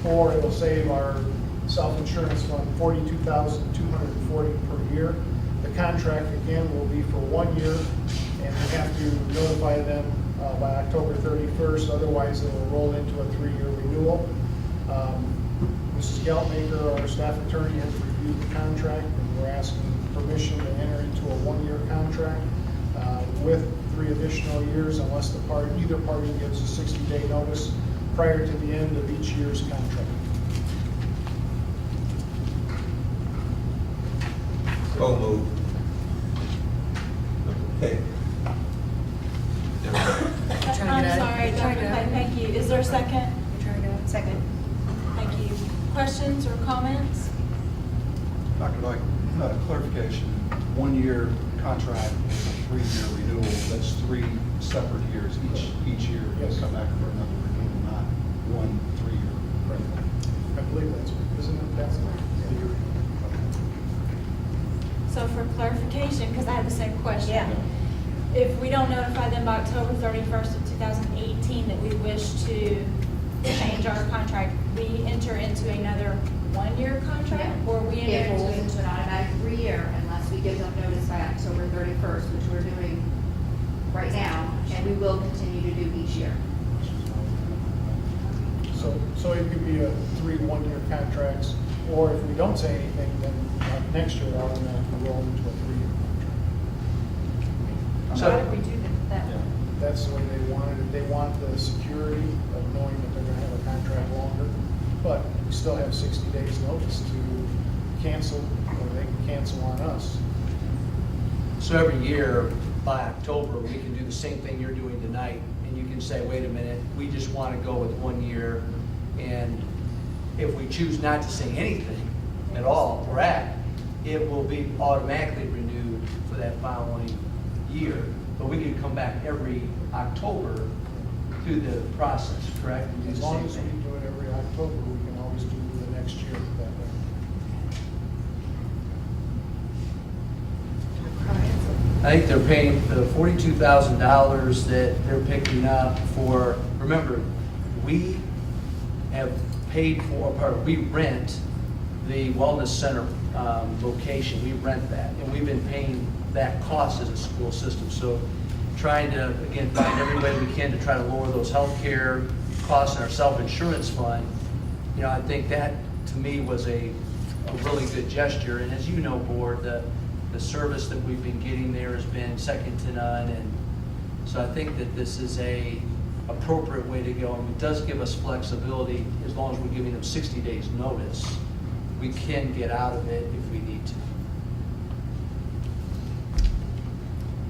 or it'll save our self-insurance fund $42,240 per year. The contract again will be for 1 year, and we have to notify them by October 31st, otherwise it will roll into a 3-year renewal. Mrs. Geltmaker, our staff attorney, has reviewed the contract, and we're asking permission to enter into a 1-year contract with 3 additional years unless either party gives a 60-day notice. prior to the end of each year's contract. So moved. Okay. I'm sorry, Dr. Clay, thank you. Is there a second? Second. Thank you. Questions or comments? Dr. Dyke, clarification, 1-year contract, 3-year renewal, that's 3 separate years, each year, Yes. come back for another renewal, not 1 3-year. I believe that's, isn't it, that's the year? So for clarification, because I had the same question. Yeah. If we don't notify them by October 31st of 2018 that we wish to change our contract, we enter into another 1-year contract? Or we It enter rolls into? into an automatic 3-year unless we give them notice by October 31st, which we're doing right now, and we will continue to do each year. So it could be a 3 1-year contracts, or if we don't say anything, then next year we'll automatically roll into a 3-year contract. So- Why did we do that? Yeah. That's the way they wanted it. They want the security of knowing that they're gonna have a contract longer, but we still have 60 days notice to cancel, or they can cancel on us. So every year, by October, we can do the same thing you're doing tonight, and you can say, wait a minute, we just want to go with 1 year, and if we choose not to say anything at all, correct, it will be automatically renewed for that following year, but we can come back every October through the process, correct? And do As the long same as we thing. do it every October, we can always do the next year that way. I think they're paying the $42,000 that they're picking up for, remember, we have paid for, or we rent the wellness center location, we rent that, and we've been paying that cost as a school system. So trying to, again, find every way we can to try to lower those healthcare costs in our self-insurance fund. You know, I think that, to me, was a really good gesture. And as you know, Board, the service that we've been getting there has been second to none. And so I think that this is a appropriate way to go. And it does give us flexibility as long as we're giving them 60 days notice. We can get out of it if we need to.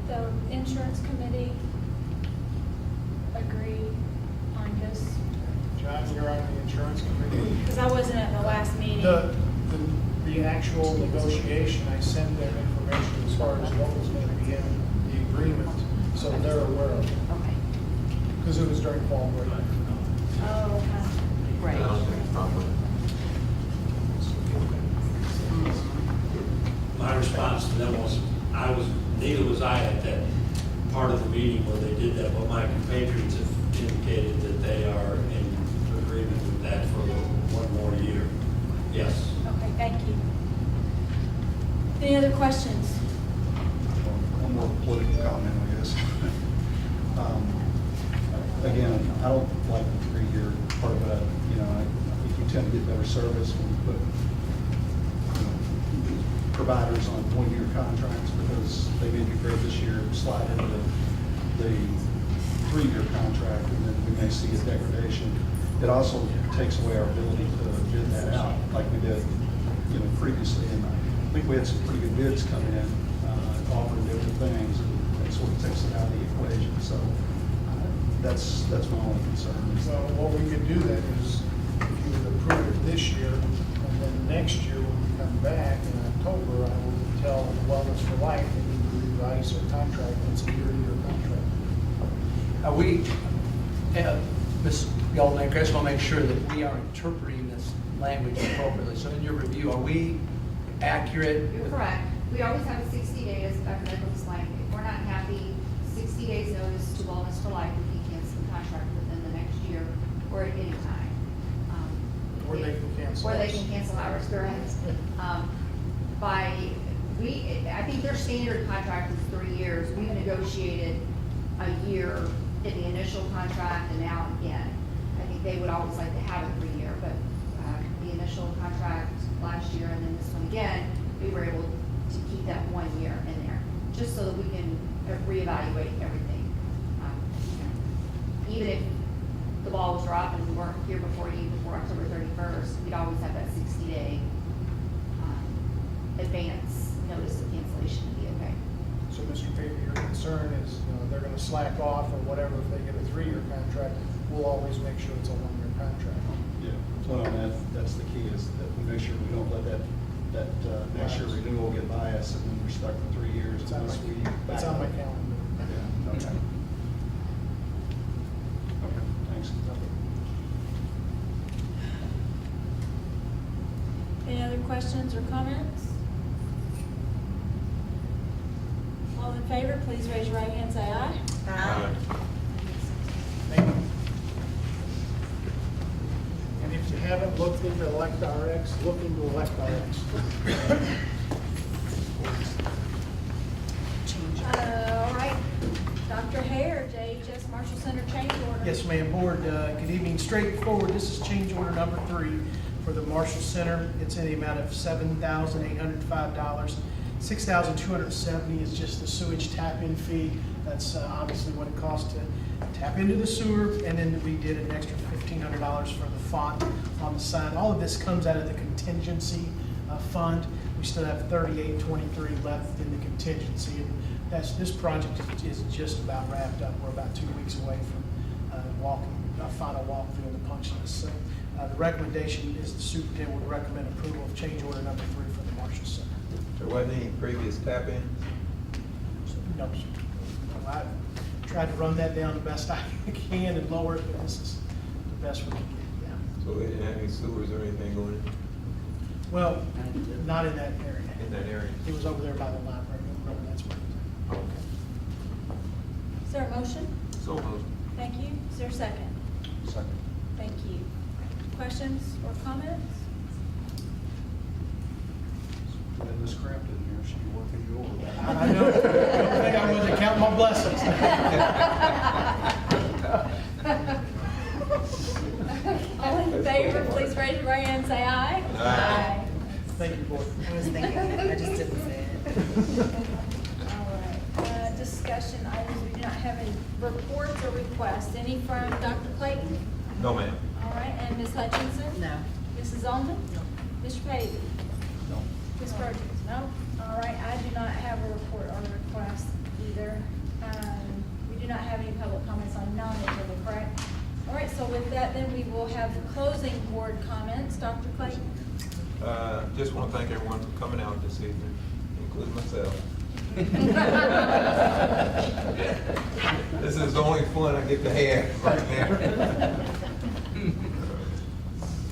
The insurance committee agree on this? John, you're on the insurance committee. Because I wasn't at the last meeting. The actual negotiation, I sent them information as far as what was going to be in the agreement, so they're aware of it, Okay. because it was during fall break. Oh, okay. Right. My response to them was, neither was I at that part of the meeting where they did that, but my compatriots have indicated that they are in agreement with that for 1 more year. Yes. Okay, thank you. Any other questions? One more political comment, I guess. Again, I don't like the 3-year part of that. You know, I think you tend to get better service when you put providers on 1-year contracts because they may be great this year, slide into the 3-year contract, and then we may see a degradation. It also takes away our ability to bid that out like we did, previously. And I think we had some pretty good bids come in, offering different things, and that sort of takes it out of the equation. So that's my only concern. So what we could do then is, if you would approve it this year, and then next year when we come back in October, I will tell Wellness for Life they need to revise their contract, and it's a year-to-year contract. Are we, Ms. Goldman, I just want to make sure that we are interpreting this language appropriately. So in your review, are we accurate? You're correct. We always have a 60 days, Dr. Nichols like, if we're not happy, 60 days notice to Wellness for Life, we can cancel the contract within the next year or at any time. Or they can cancel Or they ours. can cancel ours, correct. I think their standard contract is 3 years. We've negotiated a year in the initial contract and now again. I think they would always like to have a 3-year, but the initial contract last year and then this one again, we were able to keep that 1 year in there, just so that we can reevaluate everything. Even if the ball was dropped and we weren't here before October 31st, we'd always have that 60-day advance notice of cancellation to be okay. So, Mr. Paper, your concern is, they're gonna slack off or whatever if they get a 3-year contract. We'll always make sure it's a 1-year contract. Yeah, so that's the key, is that we make sure we don't let that next year renewal get by us, and then we're stuck for 3 years unless we back It's on my up. calendar. Yeah, okay. Okay, thanks. Any other questions or comments? All in favor, please raise your right hand, say aye. Thank you. And if you haven't looked into ElectRx, look into ElectRx. All right, Dr. Hare, JHS Marshall Center change order. Yes, ma'am. Board, good evening. Straightforward, this is change order number 3 for the Marshall Center. It's in the amount of $7,805. $6,270 is just the sewage tap-in fee. That's obviously what it costs to tap into the sewer. And then we did an extra $1,500 for the font on the sign. All of this comes out of the contingency fund. We still have 3823 left in the contingency. And this project is just about wrapped up. We're about 2 weeks away from final walk through the punch list. So the recommendation is the superintendent would recommend approval of change order number 3 for the Marshall Center. There wasn't any previous tap-in? No, sir. I tried to run that down the best I can and lower it, but this is the best we can get, yeah. So they didn't have any sewers or anything going in? Well, not in that area. In that area? It was over there by the library. Remember, that's where it was. Okay. Is there a motion? So moved. Thank you. Is there a second? Second. Thank you. Questions or comments? When Ms. Crampton here, she'll be working you over. I know. I think I wasn't counting my blessings. All in favor, please raise your right hand, say aye. Aye. Thank you, board. I was thinking, I just didn't say it. All right, discussion items, we do not have any reports or requests. Any from Dr. Clayton? No, ma'am. All right, and Ms. Hutchinson? No. Mrs. Ullman? No. Mr. Pavey? No. Ms. Burgess? No? All right, I do not have a report or request either. We do not have any public comments on non-agenda, correct? All right, so with that, then we will have closing board comments. Dr. Clayton? Just want to thank everyone for coming out this evening, including myself. This is the only fun I get to have right now.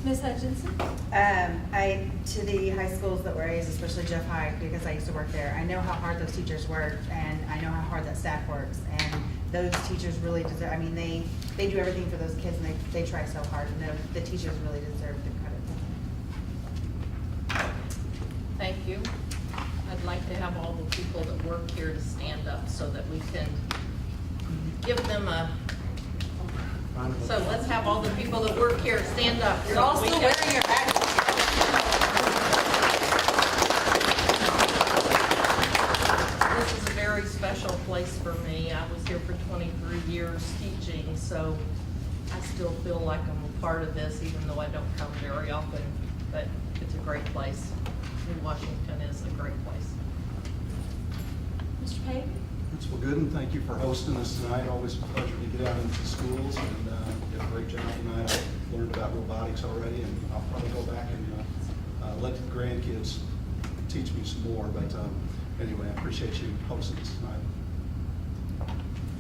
Ms. Hutchinson? To the high schools that were raised, especially Jeff High, because I used to work there, I know how hard those teachers work, and I know how hard that staff works, and those teachers really deserve, they do everything for those kids, and they try so hard, and the teachers really deserve the credit. Thank you. I'd like to have all the people that work here to stand up so that we can give them a, so let's have all the people that work here stand up. You're all still wearing your badges. This is a very special place for me. I was here for 23 years teaching, so I still feel like I'm a part of this, even though I don't come very often, but it's a great place. New Washington is a great place. Mr. Pavey? Well, good, and thank you for hosting us tonight. Always a pleasure to get out into the schools, and you did a great job tonight. I've learned about robotics already, and I'll probably go back and let the grandkids teach me some more. But anyway, I appreciate you hosting us tonight.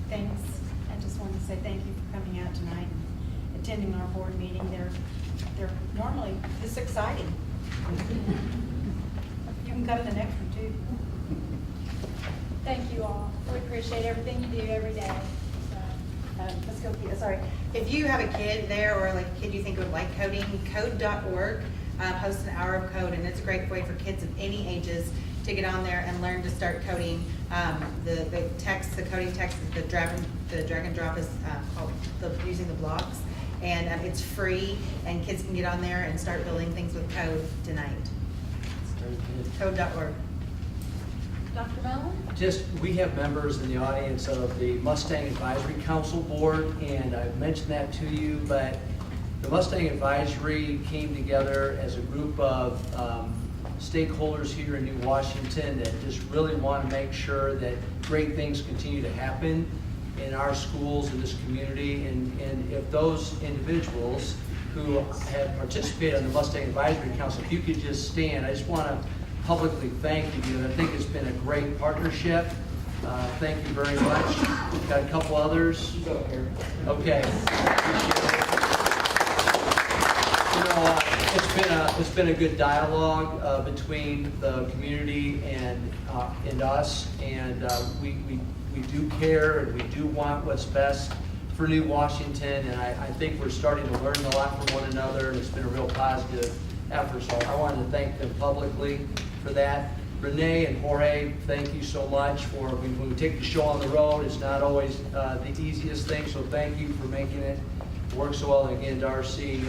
Thanks. I just wanted to say thank you for coming out tonight and attending our board meeting. They're normally this exciting. You can come to the next one too. Thank you all. We appreciate everything you do every day. Let's go, sorry. If you have a kid there or like a kid you think would like coding, code.org hosts an hour of code, and it's a great way for kids of any ages to get on there and learn to start coding. The coding text, the drag and drop is called using the blocks, and it's free, and kids can get on there and start building things with code tonight. Code.org. Dr. Mellon? Just, we have members in the audience of the Mustang Advisory Council Board, and I've mentioned that to you, but the Mustang Advisory came together as a group of stakeholders here in New Washington that just really want to make sure that great things continue to happen in our schools, in this community, and if those individuals who have participated on the Mustang Advisory Council, if you could just stand, I just want to publicly thank you. I think it's been a great partnership. Thank you very much. Got a couple others? Okay. You know, it's been a good dialogue between the community and us, and we do care and we do want what's best for New Washington, and I think we're starting to learn a lot from one another, and it's been a real positive effort. So I wanted to thank them publicly for that. Renee and Jorge, thank you so much for, when we take the show on the road, it's not always the easiest thing, so thank you for making it work so well. And again, Darcy,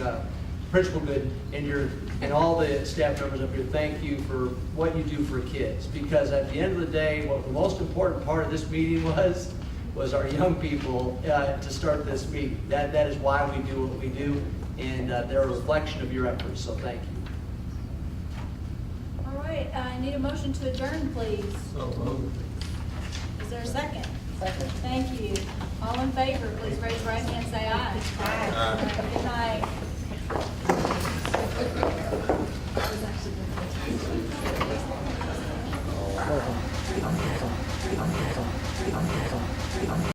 Principal Good, and all the staff members up here, thank you for what you do for kids. Because at the end of the day, what the most important part of this meeting was our young people to start this meeting. That is why we do what we do, and they're a reflection of your efforts, so thank you. All right, I need a motion to adjourn, please. So moved. Is there a second? Second. Thank you. All in favor, please raise your right hand and say aye.